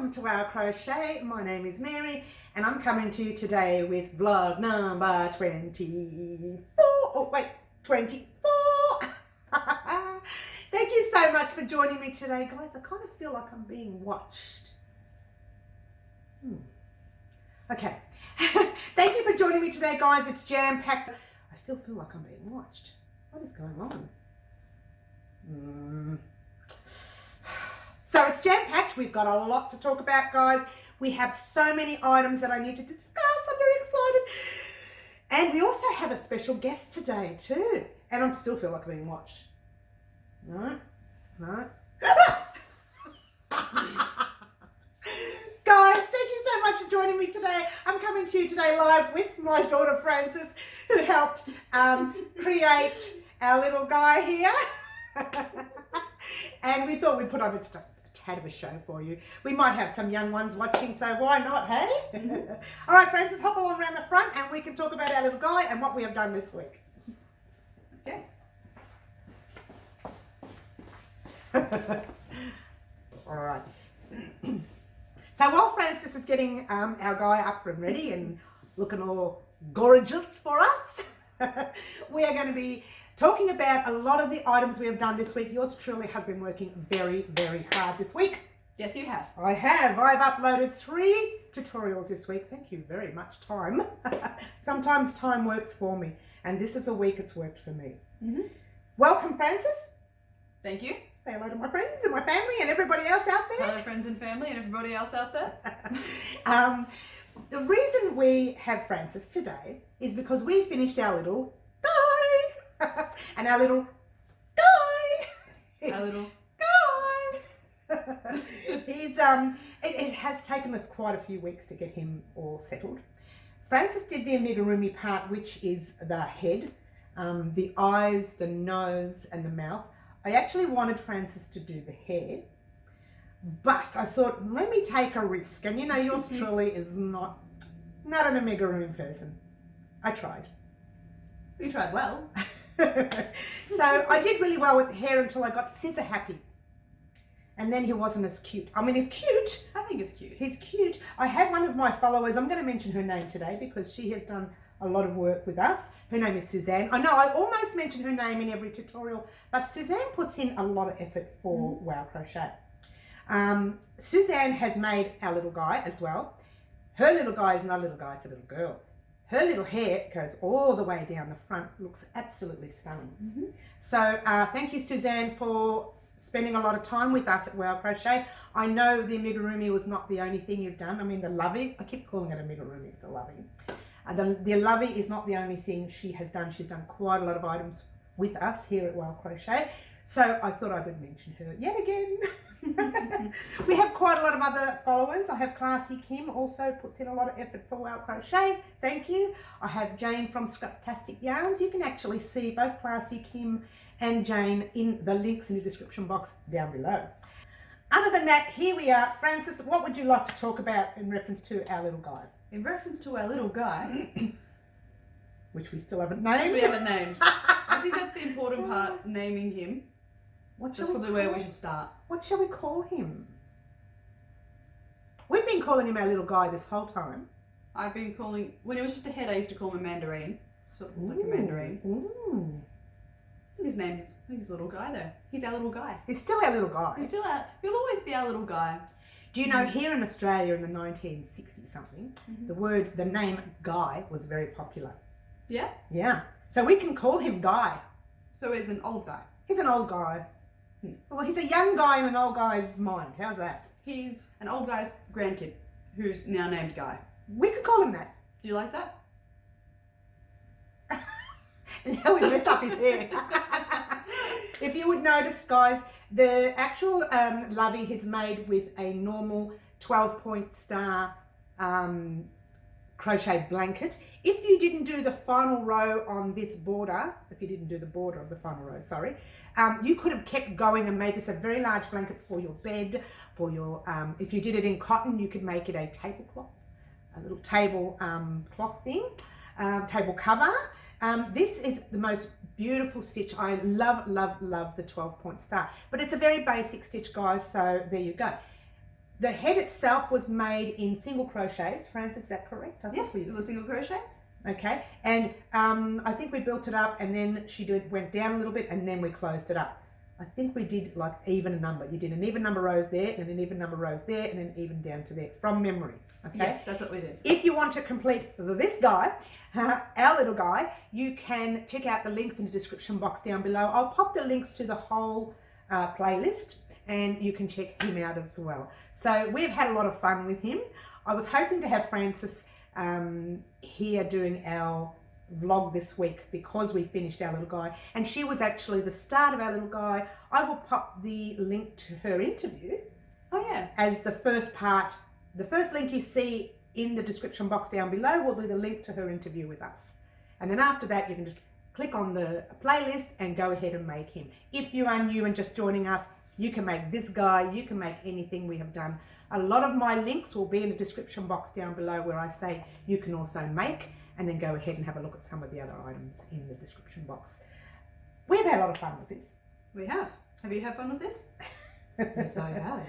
welcome to our crochet. My name is Mary and I'm coming to you today with vlog number 24. Oh wait, 24. Thank you so much for joining me today, guys. I kind of feel like I'm being watched. Okay. Thank you for joining me today, guys. It's jam-packed. I still feel like I'm being watched. What is going on? So it's jam-packed. We've got a lot to talk about, guys. We have so many items that I need to discuss. I'm very excited. And we also have a special guest today too. And I still feel like I'm being watched. No. Guys, thank you so much for joining me today. I'm coming to you today live with my daughter Frances, who helped create our little guy here. And we thought we'd put on just a tad of a show for you. We might have some young ones watching, so why not, hey? All right, Frances, hop along around the front and we can talk about our little guy and what we have done this week. Okay. All right. So while Frances is getting our guy up and ready and looking all gorgeous for us, we are going to be talking about a lot of the items we have done this week. Yours truly has been working very, very hard this week. Yes, you have. I have. I've uploaded 3 tutorials this week. Thank you very much, time. Sometimes time works for me, and this is a week it's worked for me. Welcome, Frances. Thank you. Say hello to my friends and my family and everybody else out there. Hello, friends and family and everybody else out there. The reason we have Frances today is because we finished our little guy. And our little guy. Our little guy. He's it has taken us quite a few weeks to get him all settled. Frances did the amigurumi part, which is the head, the eyes, the nose and the mouth. I actually wanted Frances to do the hair, but I thought, let me take a risk. And you know, yours truly is not an amigurumi person. I tried. You tried well. So I did really well with the hair until I got scissor happy. And then he wasn't as cute. I mean, he's cute. I think it's cute. He's cute. I had one of my followers, I'm going to mention her name today because she has done a lot of work with us. Her name is Suzanne. I know I almost mention her name in every tutorial, but Suzanne puts in a lot of effort for Wow Crochet. Suzanne has made our little guy as well. Her little guy is not a little guy, it's a little girl. Her little hair goes all the way down the front, looks absolutely stunning. So thank you, Suzanne, for spending a lot of time with us at Wow Crochet. I know the amigurumi was not the only thing you've done. I mean, the lovey, I keep calling it amigurumi, it's a lovey. The lovey is not the only thing she has done. She's done quite a lot of items with us here at Wow Crochet. So I thought I would mention her yet again. We have quite a lot of other followers. I have Classy Kim also puts in a lot of effort for Wow Crochet. Thank you. I have Jane from Scraptastic Yarns. You can actually see both Classy Kim and Jane in the links in the description box down below. Other than that, here we are. Frances, what would you like to talk about in reference to our little guy? In reference to our little guy, which we still haven't named. we haven't named. I think that's the important part, naming him. That's probably where we should start. What shall we call him? We've been calling him our little guy this whole time. I've been calling, when he was just a head, I used to call him a mandarin. Sort of like a mandarin. I think his name's, I think he's a little guy though. He's our little guy. He's still our little guy. He's still our, he'll always be our little guy. Do you know, here in Australia in the 1960s something, the name Guy was very popular. Yeah? Yeah. So we can call him Guy. So he's an old guy. He's an old guy. Well, he's a young guy in an old guy's mind. How's that? He's an old guy's grandkid who's now named Guy. We could call him that. Do you like that? Now we messed up his hair. If you would notice, guys, the actual lovey is made with a normal 12-point star crochet blanket. If you didn't do the final row on this border, if you didn't do the border of the final row, sorry, you could have kept going and made this a very large blanket for your bed, for your, if you did it in cotton, you could make it a tablecloth, a little table cloth thing, table cover. This is the most beautiful stitch. I love, love, love the 12-point star, but it's a very basic stitch, guys, so there you go. The head itself was made in single crochets. Frances, is that correct? Yes, it was single crochets. Okay, and I think we built it up, and then went down a little bit, and then we closed it up. I think we did like even number. You did an even number rows there, and an even number rows there, and then even down to there from memory. Okay. Yes, that's what we did. If you want to complete this guy, our little guy, you can check out the links in the description box down below. I'll pop the links to the whole playlist, and you can check him out as well. So we've had a lot of fun with him. I was hoping to have Frances here doing our vlog this week because we finished our little guy, and she was actually the start of our little guy. I will pop the link to her interview. Oh yeah. As the first part. The first link you see in the description box down below will be the link to her interview with us, and then after that you can just click on the playlist and go ahead and make him. If you are new and just joining us, you can make this guy, you can make anything we have done. A lot of my links will be in the description box down below where I say you can also make, and then go ahead and have a look at some of the other items in the description box. We've had a lot of fun with this. We have. Have you had fun with this? Yes, I have.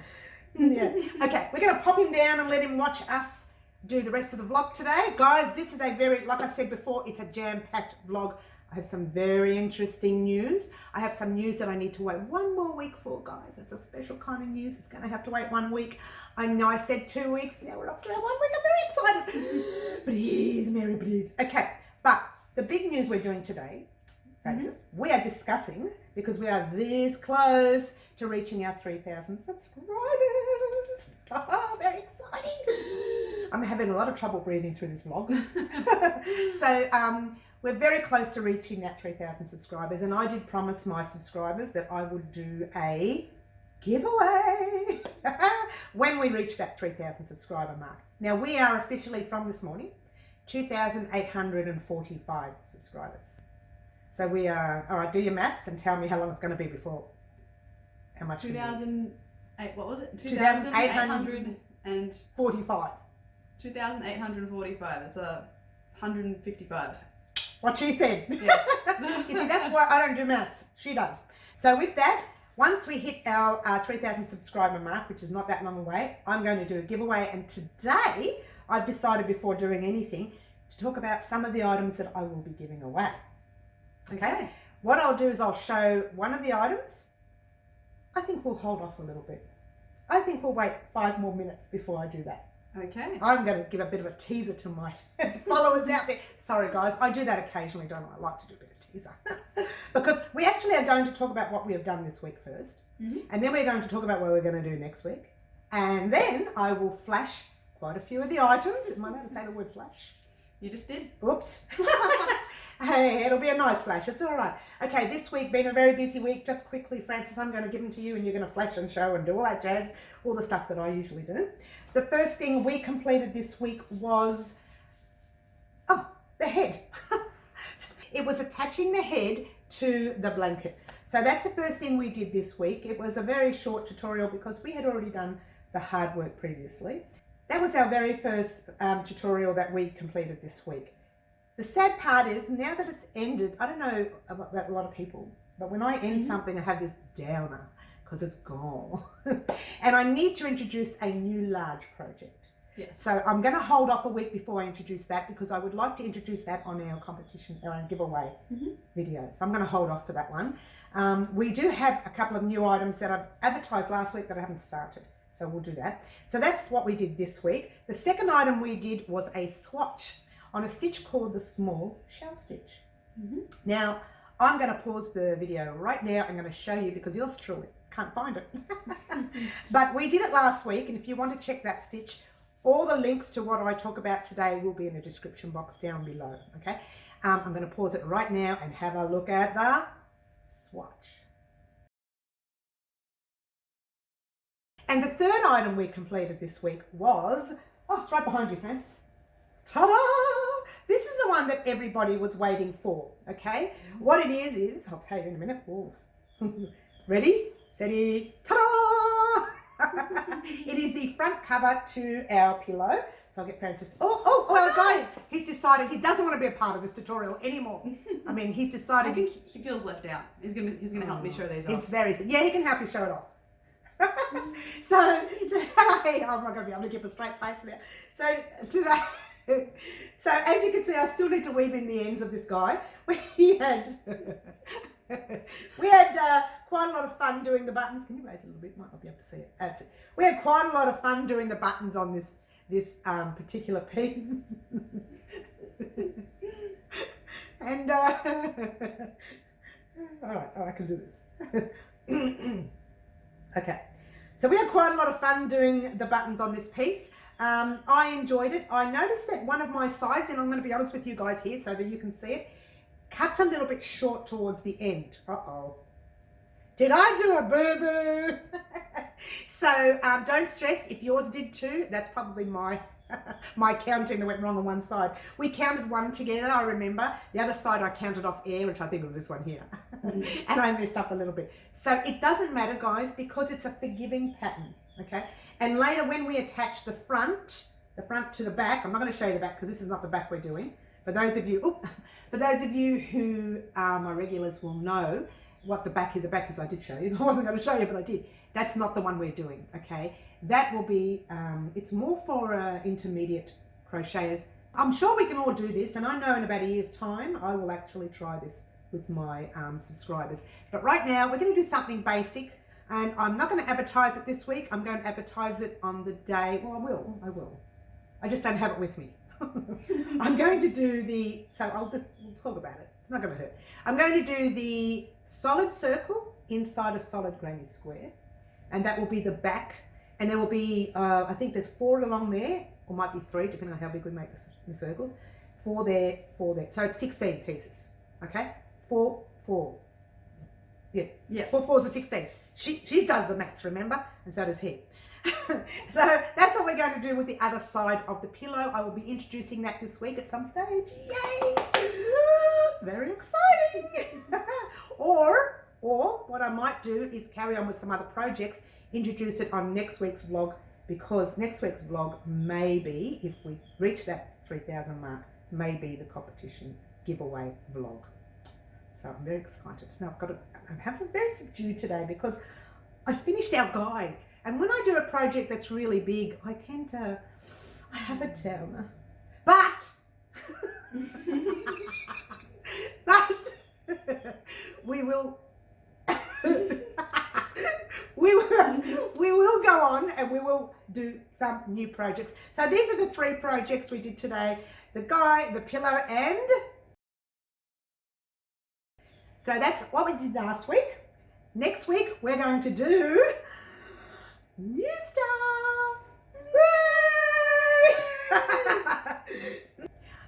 Yeah. Okay, we're going to pop him down and let him watch us do the rest of the vlog today. Guys, this is a very, like I said before, it's a jam-packed vlog. I have some very interesting news. I have some news that I need to wait one more week for, guys. It's a special kind of news. It's going to have to wait 1 week. I know I said 2 weeks. Now we're up to our 1 week. I'm very excited. Please, Mary, please. Okay, but the big news we're doing today, Frances, we are discussing, because we are this close to reaching our 3,000 subscribers. Very exciting. I'm having a lot of trouble breathing through this vlog. So, we're very close to reaching that 3,000 subscribers, and I did promise my subscribers that I would do a giveaway when we reach that 3,000 subscriber mark. Now we are officially, from this morning, 2,845 subscribers. So we are, all right, do your maths and tell me how long it's going to be before, how much? 2,008, what was it? 2,845. 2,845, it's 155. What she said. Yes. You see, that's why I don't do maths. She does. So with that, once we hit our 3,000 subscriber mark, which is not that long away, I'm going to do a giveaway. And today, I've decided before doing anything to talk about some of the items that I will be giving away. Okay? What I'll do is I'll show one of the items. I think we'll hold off a little bit. I think we'll wait 5 more minutes before I do that. Okay. I'm going to give a bit of a teaser to my followers out there. Sorry guys, I do that occasionally, don't I? I like to do a bit of teaser. Because we actually are going to talk about what we have done this week first. And then we're going to talk about what we're going to do next week. And then I will flash quite a few of the items. Am I allowed to say the word flash? You just did. Oops. Hey, it'll be a nice flash. It's all right. Okay, this week been a very busy week. Just quickly, Frances, I'm going to give them to you and you're going to flash and show and do all that jazz, all the stuff that I usually do. The first thing we completed this week was, the head. It was attaching the head to the blanket. So that's the first thing we did this week. It was a very short tutorial because we had already done the hard work previously. That was our very first tutorial that we completed this week. The sad part is, now that it's ended, I don't know about a lot of people, but when I end something, I have this downer because it's gone. And I need to introduce a new large project. Yes. So I'm going to hold off a week before I introduce that because I would like to introduce that on our competition, our giveaway video. So I'm going to hold off for that one. We do have a couple of new items that I've advertised last week that I haven't started. So we'll do that. So that's what we did this week. The second item we did was a swatch on a stitch called the small shell stitch. Now, I'm going to pause the video right now. I'm going to show you because yours truly can't find it. But we did it last week, and if you want to check that stitch, all the links to what I talk about today will be in the description box down below, okay? I'm going to pause it right now and have a look at the swatch. And the third item we completed this week was, it's right behind you, Frances. Ta-da! This is the one that everybody was waiting for, okay? What it is, I'll tell you in a minute. Ready, steady, ta-da! It is the front cover to our pillow. So I'll get Frances. Guys, he's decided he doesn't want to be a part of this tutorial anymore. I mean, he's decided. I think he feels left out. He's gonna help me show these off. He's very, yeah, he can help you show it off. So today, I'm not going to be able to keep a straight face now. So today, so as you can see, I still need to weave in the ends of this guy. We had quite a lot of fun doing the buttons. Can you raise it a little bit? Might not be able to see it. That's it. We had quite a lot of fun doing the buttons on this particular piece. And all right, I can do this. Okay, so we had quite a lot of fun doing the buttons on this piece. I enjoyed it. I noticed that one of my sides, and I'm going to be honest with you guys here so that you can see it, cuts a little bit short towards the end. Uh-oh. Did I do a boo-boo? So don't stress if yours did too. That's probably my counting that went wrong on one side. We counted one together, I remember. The other side I counted off air, which I think was this one here. And I messed up a little bit. So it doesn't matter, guys, because it's a forgiving pattern, okay? And later when we attach the front to the back, I'm not going to show you the back because this is not the back we're doing. For those of you who are my regulars will know what the back is. The back is, I did show you. I wasn't going to show you, but I did. That's not the one we're doing, okay? That will be, it's more for intermediate crocheters. I'm sure we can all do this, and I know in about a year's time, I will actually try this with my subscribers. But right now, we're going to do something basic, and I'm not going to advertise it this week. I'm going to advertise it on the day, well, I will. I just don't have it with me. I'm going to do we'll talk about it. It's not going to hurt. I'm going to do the solid circle inside a solid granny square, and that will be the back. And there will be, I think there's 4 along there, or might be 3, depending on how big we make the circles. 4 there. So it's 16 pieces, okay? 4. Yeah. Yes. 4 fours are 16. She does the maths, remember? And so does he. So that's what we're going to do with the other side of the pillow. I will be introducing that this week at some stage. Yay! Very exciting. Or what I might do is carry on with some other projects, introduce it on next week's vlog, because next week's vlog may be, if we reach that 3,000 mark, may be the competition giveaway vlog. So I'm very excited. So I'm having very subdued today because I finished our guide. And when I do a project that's really big, I have a downer. But we will go on and we will do some new projects. So these are the 3 projects we did today: the guy, the pillow, and so that's what we did last week. Next week we're going to do new stuff.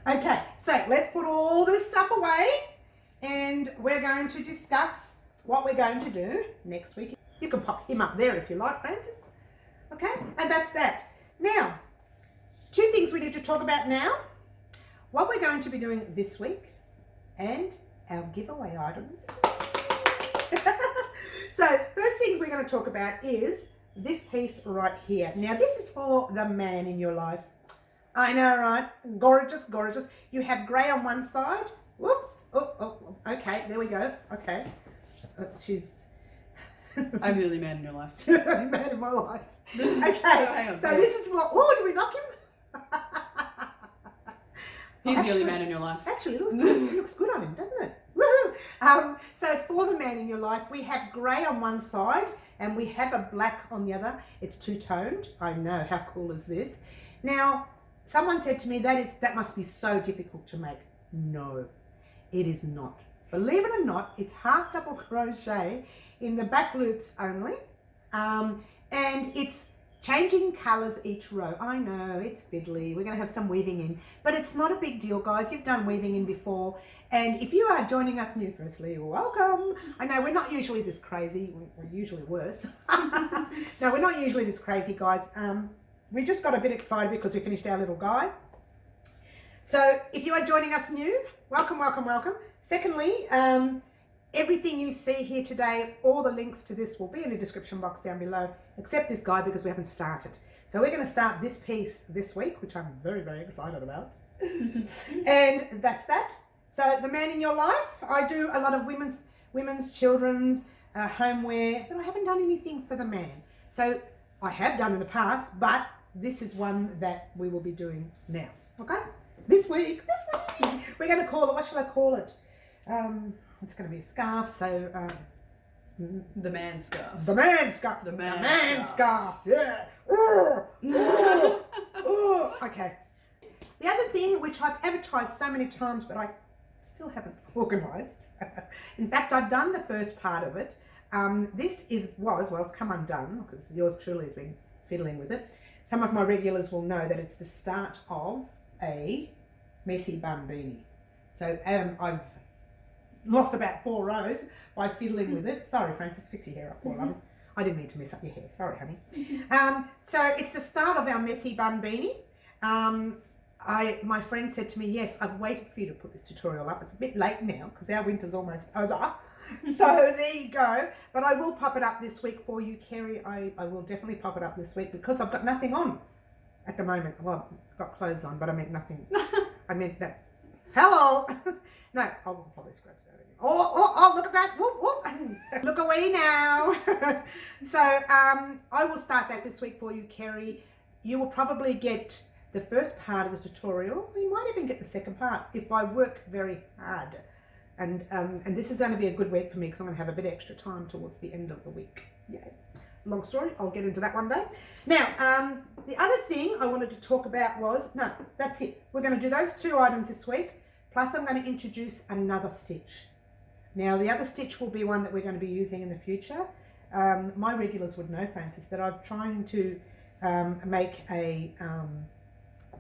Okay, so let's put all this stuff away and we're going to discuss what we're going to do next week. You can pop him up there if you like, Francis. Okay, and that's that. Now, 2 things we need to talk about now. What we're going to be doing this week and our giveaway items. So, first thing we're going to talk about is this piece right here. Now, this is for the man in your life. I know, right? Gorgeous, gorgeous. You have grey on one side. Whoops. Oh, okay, there we go. Okay. I'm the only man in your life. Man in my life. Okay, hang on, so this is what, oh, did we knock him? He's the only man in your life. Actually, it looks good on him, doesn't it? Woohoo! So it's for the man in your life. We have grey on one side and we have a black on the other. It's 2-toned. I know, how cool is this? Now, someone said to me, that must be so difficult to make. No, it is not. Believe it or not, it's half double crochet in the back loops only. And it's changing colours each row. I know, it's fiddly. We're going to have some weaving in, but it's not a big deal, guys. You've done weaving in before. And if you are joining us new, firstly, welcome. I know we're not usually this crazy. We're usually worse. No, we're not usually this crazy, guys. We just got a bit excited because we finished our little guide. So if you are joining us new, welcome, welcome, welcome. Secondly, everything you see here today, all the links to this will be in the description box down below, except this guide because we haven't started. So we're going to start this piece this week, which I'm very, very excited about. And that's that. So the man in your life, I do a lot of women's, children's, homeware, but I haven't done anything for the man. So I have done in the past, but this is one that we will be doing now. Okay? This week. We're going to call it, what shall I call it? It's going to be a scarf, so... the man scarf. The man scarf. The man scarf. Yeah. Okay. The other thing, which I've advertised so many times, but I still haven't organised. In fact, I've done the first part of it. This it's come undone because yours truly has been fiddling with it. Some of my regulars will know that it's the start of a messy bun beanie. So I've lost about 4 rows by fiddling with it. Sorry, Francis, fix your hair up, poor love. I didn't mean to mess up your hair. Sorry, honey. So it's the start of our messy bun beanie. My friend said to me, yes, I've waited for you to put this tutorial up. It's a bit late now because our winter's almost over. So there you go. But I will pop it up this week for you, Kerry. I will definitely pop it up this week because I've got nothing on at the moment. Well, I've got clothes on, but I meant nothing. I meant that. Hello. No, I will probably scratch that again. Oh, look at that. Whoop, whoop. Look away now. So I will start that this week for you, Kerry. You will probably get the first part of the tutorial. You might even get the second part if I work very hard. And this is going to be a good week for me because I'm going to have a bit extra time towards the end of the week. Yeah. Long story. I'll get into that one day. Now, the other thing I wanted to talk about was, no, that's it. We're going to do those 2 items this week. Plus, I'm going to introduce another stitch. Now, the other stitch will be one that we're going to be using in the future. My regulars would know, Francis, that I'm trying to make a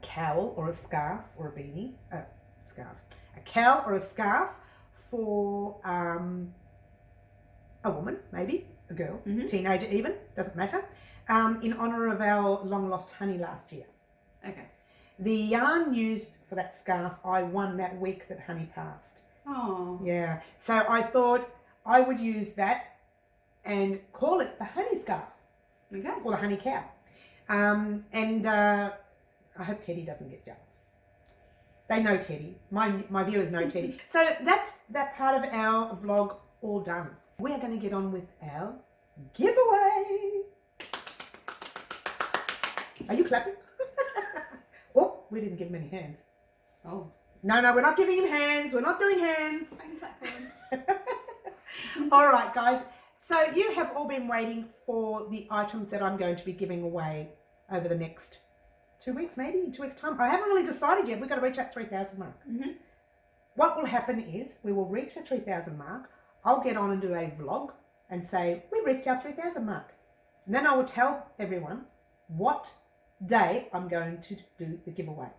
cowl or a scarf or a beanie. A cowl or a scarf for a woman, maybe, a girl, teenager even, doesn't matter, in honour of our long lost Honey last year. Okay. The yarn used for that scarf, I won that week that Honey passed. Oh. Yeah. So I thought I would use that and call it the Honey scarf. Okay. Or the Honey cowl. I hope Teddy doesn't get jealous. They know Teddy. My viewers know Teddy. So that's that part of our vlog all done. We are going to get on with our giveaway. Are you clapping? Oh, we didn't give him any hands. Oh. No, we're not giving him hands. We're not doing hands. All right, guys. So you have all been waiting for the items that I'm going to be giving away over the next 2 weeks, maybe in 2 weeks' time. I haven't really decided yet. We've got to reach that 3,000 mark. What will happen is we will reach the 3,000 mark. I'll get on and do a vlog and say, we've reached our 3,000 mark. And then I will tell everyone what day I'm going to do the giveaway.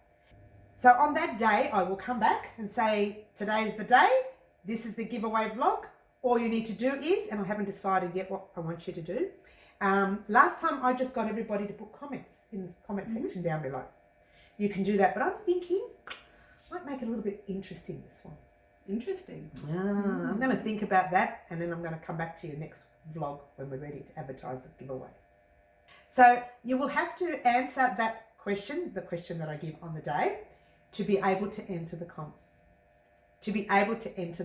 So on that day, I will come back and say, today's the day. This is the giveaway vlog. All you need to do is, and I haven't decided yet what I want you to do. Last time I just got everybody to put comments in the comment section down below. You can do that, but I'm thinking I might make it a little bit interesting this one. Interesting. I'm going to think about that and then I'm going to come back to you next vlog when we're ready to advertise the giveaway. So you will have to answer that question, the question that I give on the day, to be able to enter the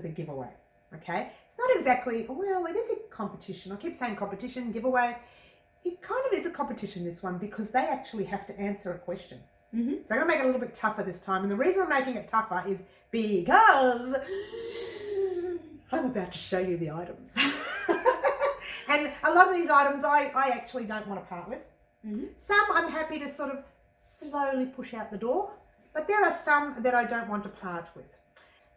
giveaway. Okay, it's not exactly, well, it is a competition. I keep saying competition, giveaway. It kind of is a competition, this one, because they actually have to answer a question. So I'm going to make it a little bit tougher this time. And the reason I'm making it tougher is because I'm about to show you the items. And a lot of these items I actually don't want to part with. Some I'm happy to sort of slowly push out the door. But there are some that I don't want to part with.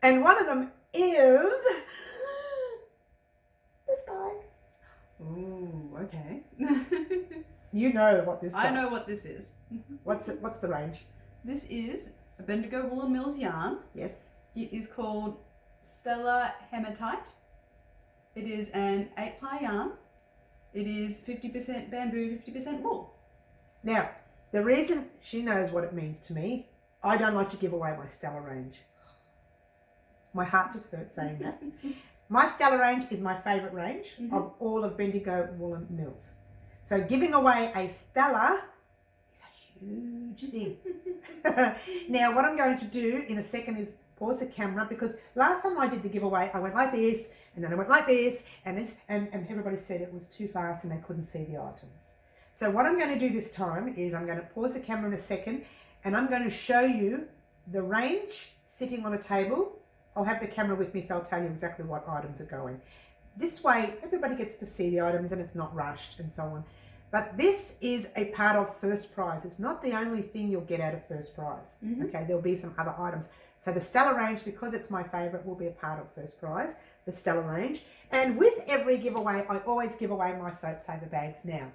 And one of them is this guy. Ooh, okay. You know what this is. I know what this is. What's the range? This is a Bendigo Wool & Mills yarn. Yes. It is called Stella Hematite. It is an 8-ply yarn. It is 50% bamboo, 50% wool. Now, the reason she knows what it means to me, I don't like to give away my Stella range. My heart just hurt saying that. My Stella range is my favourite range of all of Bendigo Wool & Mills. So giving away a Stella is a huge thing. Now what I'm going to do in a second is pause the camera, because last time I did the giveaway I went like this and then I went like this and everybody said it was too fast and they couldn't see the items. So what I'm going to do this time is I'm going to pause the camera in a second and I'm going to show you the range sitting on a table. I'll have the camera with me so I'll tell you exactly what items are going. This way everybody gets to see the items and it's not rushed and so on. But this is a part of first prize. It's not the only thing you'll get out of first prize. Okay, there'll be some other items. So the Stella range, because it's my favourite, will be a part of first prize, the Stella range. And with every giveaway, I always give away my Soap Saver bags now.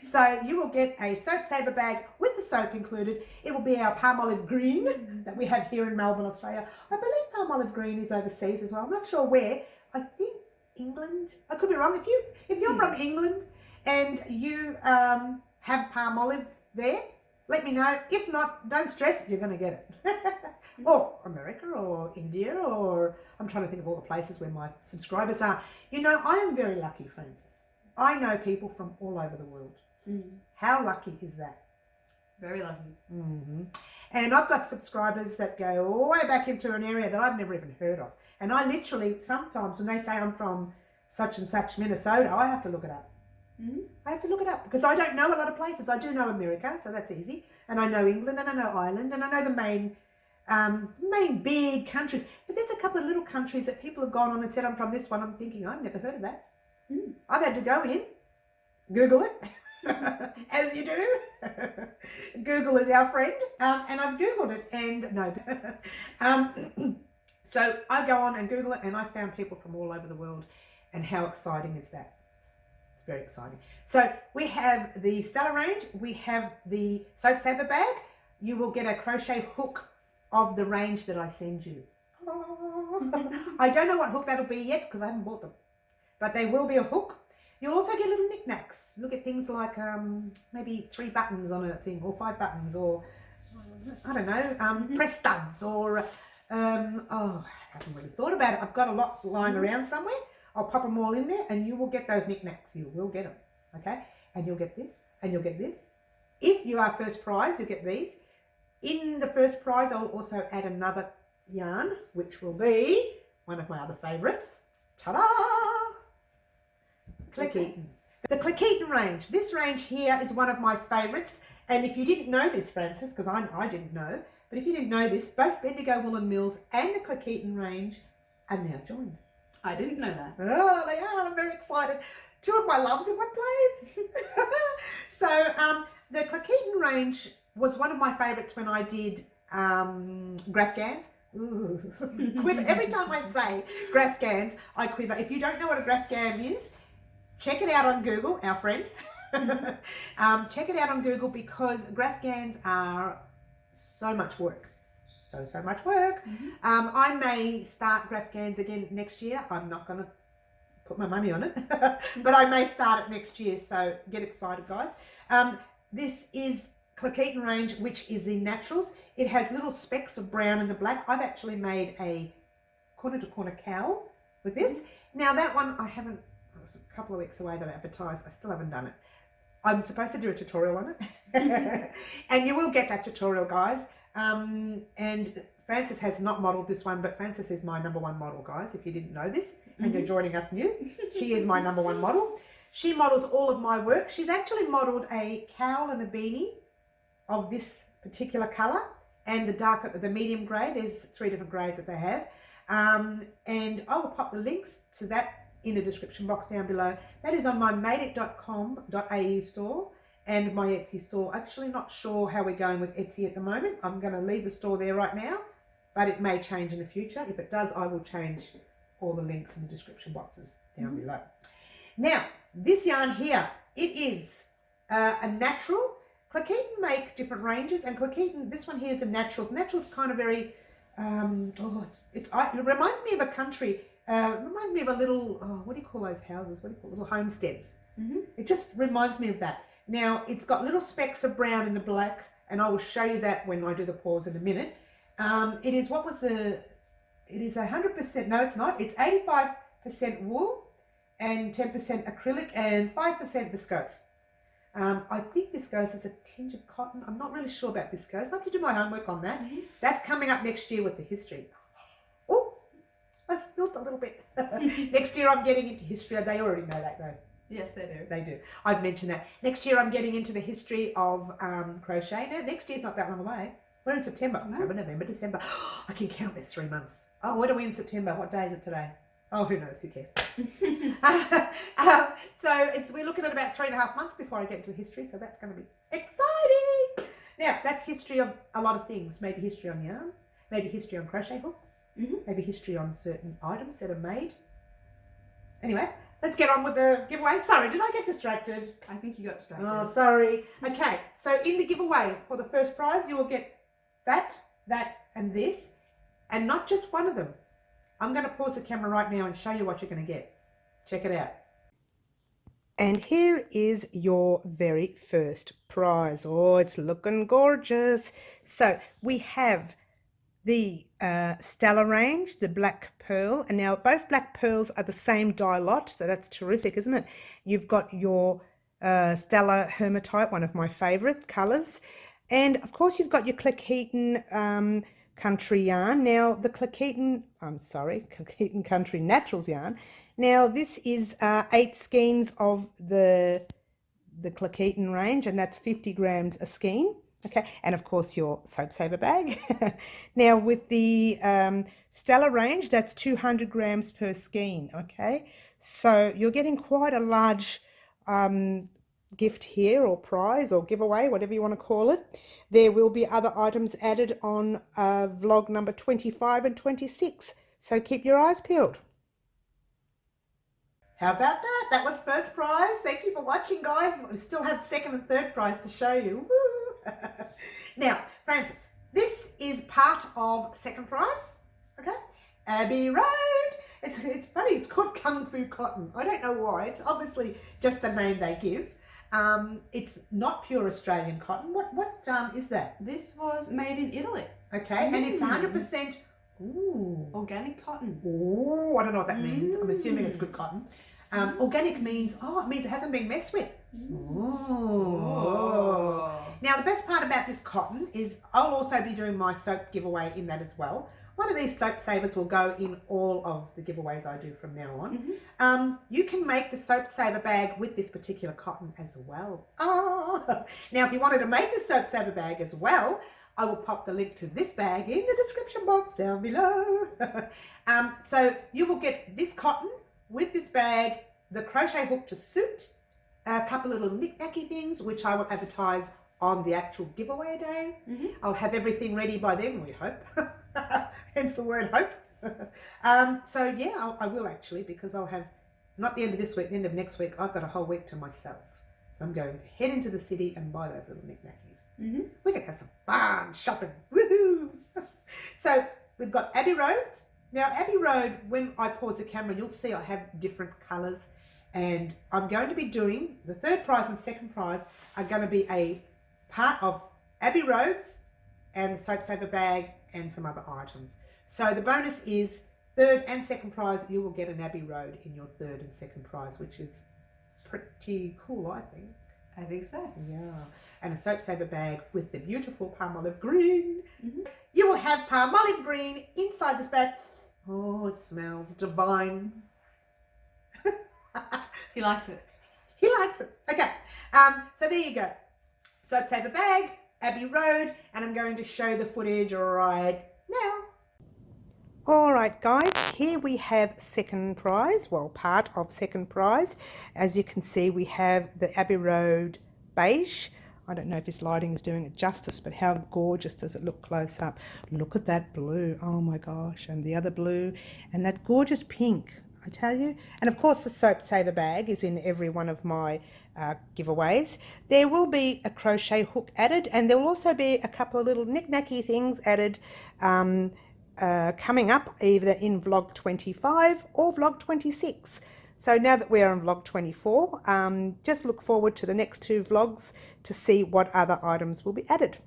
So you will get a Soap Saver bag with the soap included. It will be our Palmolive Green that we have here in Melbourne, Australia. I believe Palmolive Green is overseas as well. I'm not sure where. I think England. I could be wrong. If you're from England and you have Palmolive there, let me know. If not, don't stress, you're going to get it. Or America or India, or I'm trying to think of all the places where my subscribers are. You know, I am very lucky, Frances. I know people from all over the world. How lucky is that? Very lucky. And I've got subscribers that go all the way back into an area that I've never even heard of. And I literally, sometimes when they say I'm from such and such Minnesota, I have to look it up. I have to look it up because I don't know a lot of places. I do know America, so that's easy. And I know England and I know Ireland and I know the main big countries. But there's a couple of little countries that people have gone on and said, I'm from this one. I'm thinking, I've never heard of that. I've had to go in, Google it, as you do. Google is our friend. And I've Googled it and no. So I go on and Google it and I found people from all over the world. And how exciting is that? It's very exciting. So we have the Stella range. We have the Soap Saver bag. You will get a crochet hook of the range that I send you. I don't know what hook that'll be yet because I haven't bought them. But they will be a hook. You'll also get little knickknacks. Look at things like maybe 3 buttons on a thing or 5 buttons or, I don't know, press studs or, oh, I haven't really thought about it. I've got a lot lying around somewhere. I'll pop them all in there and you will get those knickknacks. You will get them, okay? And you'll get this and you'll get this. If you are first prize, you'll get these. In the first prize, I'll also add another yarn, which will be one of my other favourites. Ta-da! Cleckheaton. The Cleckheaton range. This range here is one of my favourites. And if you didn't know this, Frances, because I didn't know, but if you didn't know this, both Bendigo Woolen Mills and the Cleckheaton range are now joined. I didn't know that. Oh, they are. I'm very excited. 2 of my loves in one place. So the Cleckheaton range was one of my favourites when I did graph gans. Quiver. Every time I say graph gans, I quiver. If you don't know what a graph gan is, check it out on Google, our friend. Check it out on Google because graph gans are so much work. So much work. I may start graph gans again next year. I'm not going to put my money on it, but I may start it next year. So get excited, guys. This is Cleckheaton range, which is the naturals. It has little specks of brown and the black. I've actually made a corner to corner cowl with this. Now that one I haven't, it was a couple of weeks away that I advertised. I still haven't done it. I'm supposed to do a tutorial on it. And you will get that tutorial, guys. And Frances has not modelled this one, but Frances is my #1 model, guys. If you didn't know this and you're joining us new, she is my #1 model. She models all of my work. She's actually modelled a cowl and a beanie of this particular colour and the medium grey. There's 3 different grades that they have. And I will pop the links to that in the description box down below. That is on my madeit.com.au store and my Etsy store. Actually not sure how we're going with Etsy at the moment. I'm going to leave the store there right now, but it may change in the future. If it does, I will change all the links in the description boxes down below. Now, this yarn here, it is a natural. Cleckheaton make different ranges, and Cleckheaton, this one here is a naturals. Naturals kind of very, it reminds me of a country. It reminds me of a little, what do you call those houses? What do you call little homesteads? It just reminds me of that. Now, it's got little specks of brown in the black, and I will show you that when I do the pause in a minute. It is, it is 100%, no it's not, it's 85% wool and 10% acrylic and 5% viscose. I think viscose is a tinge of cotton. I'm not really sure about viscose. I have to do my homework on that. That's coming up next year with the history. Oh, I spilled a little bit. Next year I'm getting into history. They already know that though. Yes, they do. They do. I've mentioned that. Next year I'm getting into the history of crochet. Now, next year's not that long away. We're in September. No. November, December. I can count, there's 3 months. Oh, what are we in September? What day is it today? Oh, who knows? Who cares? We're looking at about 3.5 months before I get into history, so that's going to be exciting. Now, that's history of a lot of things. Maybe history on yarn, maybe history on crochet hooks, maybe history on certain items that are made. Anyway, let's get on with the giveaway. Sorry, did I get distracted? I think you got distracted. Oh, sorry. Okay, so in the giveaway for the first prize, you will get that, and this, and not just one of them. I'm going to pause the camera right now and show you what you're going to get. Check it out. And here is your very first prize. Oh, it's looking gorgeous. So we have the Stella range, the black pearl, and now both black pearls are the same dye lot, so that's terrific, isn't it? You've got your Stella Hematite, one of my favourite colours, and of course you've got your Cleckheaton Country yarn. Now the Cleckheaton Country Naturals yarn. Now this is 8 skeins of the Cleckheaton range, and that's 50 grams a skein. Okay, and of course your soap saver bag. Now with the Stella range, that's 200 grams per skein. Okay, so you're getting quite a large gift here, or prize, or giveaway, whatever you want to call it. There will be other items added on vlog number 25 and 26, so keep your eyes peeled. How about that? That was first prize. Thank you for watching, guys. We still have second and third prize to show you. Woo! Now, Francis, this is part of second prize. Okay, Abbey Road. It's funny. It's called Kung Fu Cotton. I don't know why. It's obviously just the name they give. It's not pure Australian cotton. What is that? This was made in Italy. Okay, and it's 100%. Ooh. Organic cotton. Oh, I don't know what that means. I'm assuming it's good cotton. Organic means, it means it hasn't been messed with. Oh. Now, the best part about this cotton is I'll also be doing my soap giveaway in that as well. One of these soap savers will go in all of the giveaways I do from now on. You can make the soap saver bag with this particular cotton as well. Now, if you wanted to make the soap saver bag as well, I will pop the link to this bag in the description box down below. So you will get this cotton with this bag, the crochet hook to suit, a couple of little knick-knacky things, which I will advertise on the actual giveaway day. I'll have everything ready by then, we hope. Hence the word hope. So yeah, I will actually, because I'll have, not the end of this week, the end of next week, I've got a whole week to myself. So I'm going to head into the city and buy those little knick-knackies. We can have some fun shopping. Woohoo! So we've got Abbey Road. Now, Abbey Road, when I pause the camera, you'll see I have different colours, and I'm going to be doing, the third prize and second prize are going to be a part of Abbey Roads and the soap saver bag and some other items. So the bonus is third and second prize, you will get an Abbey Road in your third and second prize, which is pretty cool, I think. I think so. Yeah, and a soap saver bag with the beautiful palm olive green. You will have palm olive green inside this bag. Oh, it smells divine. He likes it. He likes it. Okay, so there you go. Soap saver bag, Abbey Road, and I'm going to show the footage right now. All right, guys, here we have second prize, well, part of second prize. As you can see, we have the Abbey Road beige. I don't know if this lighting is doing it justice, but how gorgeous does it look close up? Look at that blue. Oh my gosh. And the other blue and that gorgeous pink, I tell you. And of course, the soap saver bag is in every one of my giveaways. There will be a crochet hook added, and there will also be a couple of little knick-knacky things added coming up either in vlog 25 or vlog 26. So now that we're on vlog 24, just look forward to the next 2 vlogs to see what other items will be added.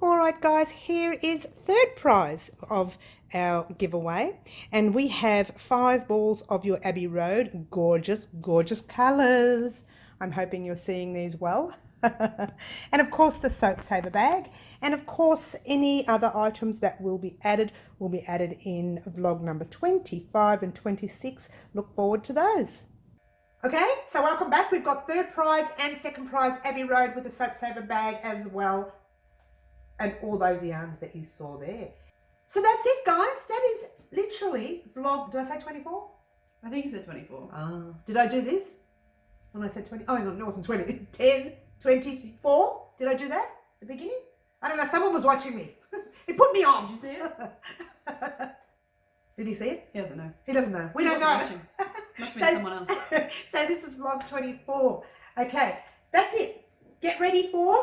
All right, guys, here is third prize of our giveaway, and we have 5 balls of your Abbey Road. Gorgeous, gorgeous colours. I'm hoping you're seeing these well. And of course the soap saver bag, and of course any other items that will be added in vlog number 25 and 26. Look forward to those. Okay, so welcome back. We've got third prize and second prize Abbey Road with the Soap Saver bag as well. And all those yarns that you saw there. So that's it, guys. That is literally vlog. Did I say 24? I think you said 24. Did I do this? When I said 20? Oh, no, it wasn't 20. 10, 24? Did I do that at the beginning? I don't know. Someone was watching me. It put me on. Did you see it? Did he see it? He doesn't know. He doesn't know. We don't know. Watching. Must have been someone else. So this is vlog 24. Okay, that's it. Get ready for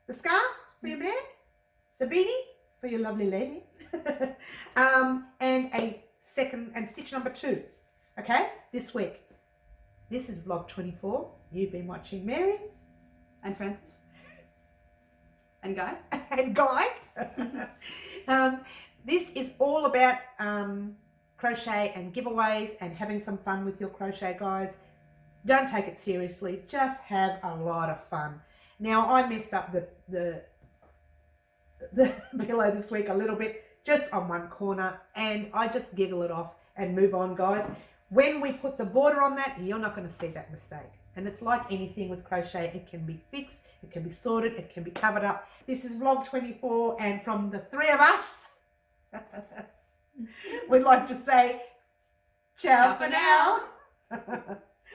the scarf for your man, the beanie for your lovely lady, and a second and stitch number 2. Okay, this week. This is vlog 24. You've been watching Mary And Francis. And Guy. and Guy. This is all about crochet and giveaways and having some fun with your crochet, guys. Don't take it seriously. Just have a lot of fun. Now, I messed up the pillow this week a little bit, just on one corner, and I just giggle it off and move on, guys. When we put the border on that, you're not going to see that mistake. And it's like anything with crochet. It can be fixed, it can be sorted, it can be covered up. This is vlog 24, and from the 3 of us, we'd like to say ciao for now.